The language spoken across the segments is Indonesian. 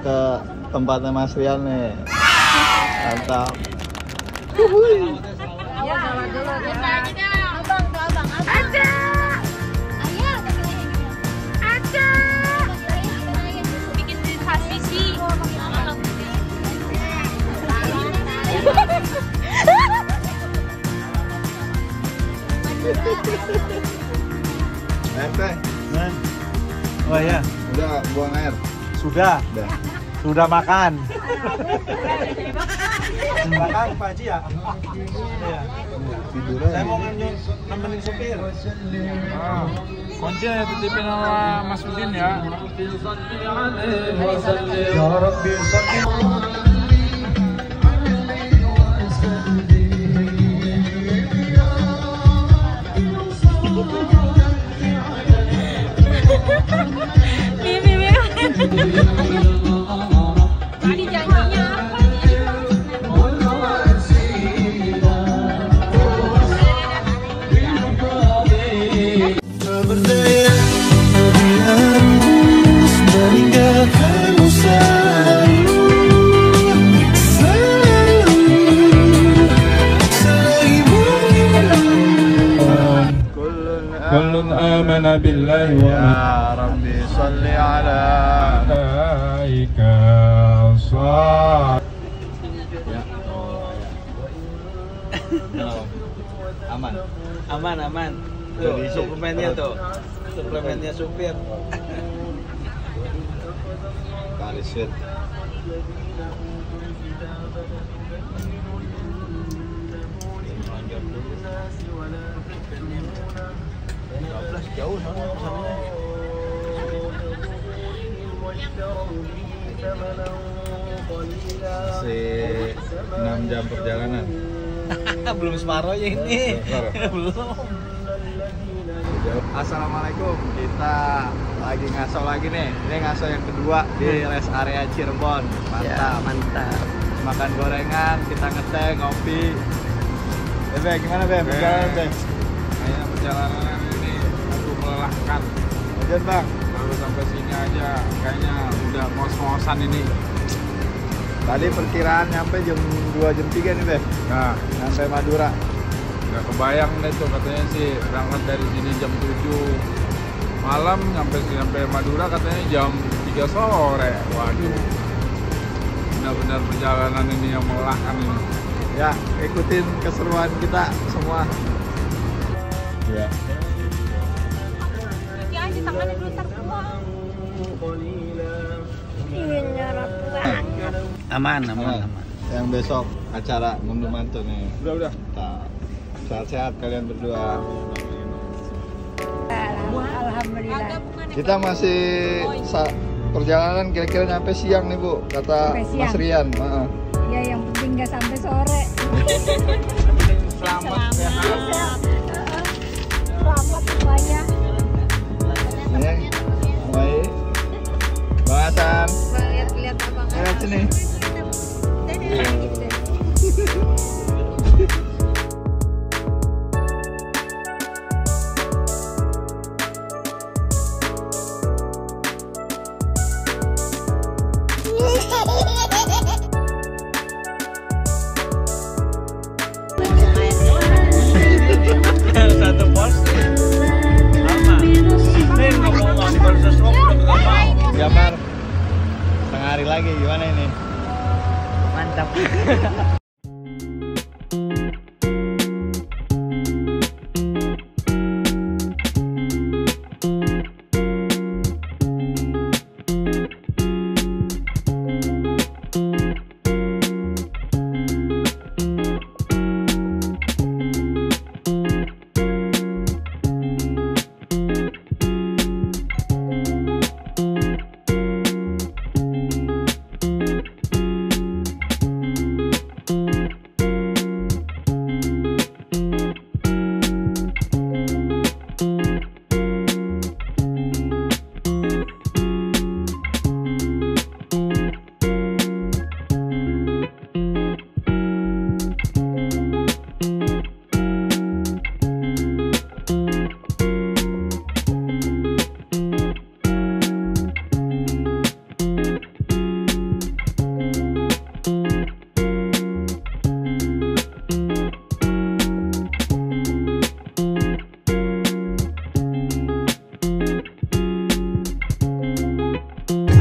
ke tempatnya Mas Rian nih. Mantap. Ya, salah dulu. Abang, tuh abang. Aja. Ayah, aja. Bikin kasih sih. Teh. Oh ya, Udah buang air. sudah Udah. makan. Makan Pak Haji ya? Iya. Tidur Saya aja. mau nemenin supir. Kuncinya ya titipin sama Mas Udin ya. Ya Rabbi salli. Tadi janjinya apa Kullun amana billahi wa Ya Rabbi salli ala. malaika shall. Aman. Aman. Tuh, Jadi, suplemennya tuh. Suplemennya supir. Kali sweet. Jauh sana. Masih 6 jam perjalanan. Belum separuh ya ini. Belum. Assalamualaikum, kita lagi ngaso lagi nih. Ini ngaso yang kedua di rest area Cirebon. Mantap. Makan gorengan, kita ngeteh, ngopi. Bebe, gimana Bebe? Perjalanan Bebe? Kayaknya perjalanan ini cukup melelahkan. Hujan Bang. Baru sampai sini aja kayaknya udah ngos-ngosan ini. Tadi perkiraan nyampe jam 2 jam 3 nih Bebe. Nah, Sampai Madura. nggak kebayang deh tuh, katanya sih berangkat dari sini jam 7 malam sampai Madura katanya jam 3 sore. Waduh, benar-benar perjalanan ini yang melelahkan ini. Ya, ikutin keseruan kita semua. Ya. Nanti aja tangannya dulu ntar buang. Iya, nyarap banget. Aman. Yang besok acara ngunduh mantu nih. Udah. Sehat-sehat kalian berdua. Alhamdulillah. Kita masih perjalanan kira-kira nyampe siang nih Bu, kata Sampai siang. Mas Rian. Heeh. Ya yang penting nggak sampai sore. Selamat sehat. Selamat semuanya. Nih, baik. Bang Hasan, Lihat abang. lihat sini. Satu porsi. Sama. Ini ngomong versus rock nggak mau. Gambar setengah hari lagi gimana ini? Mantap.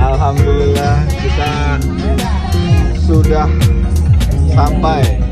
Alhamdulillah kita sudah sampai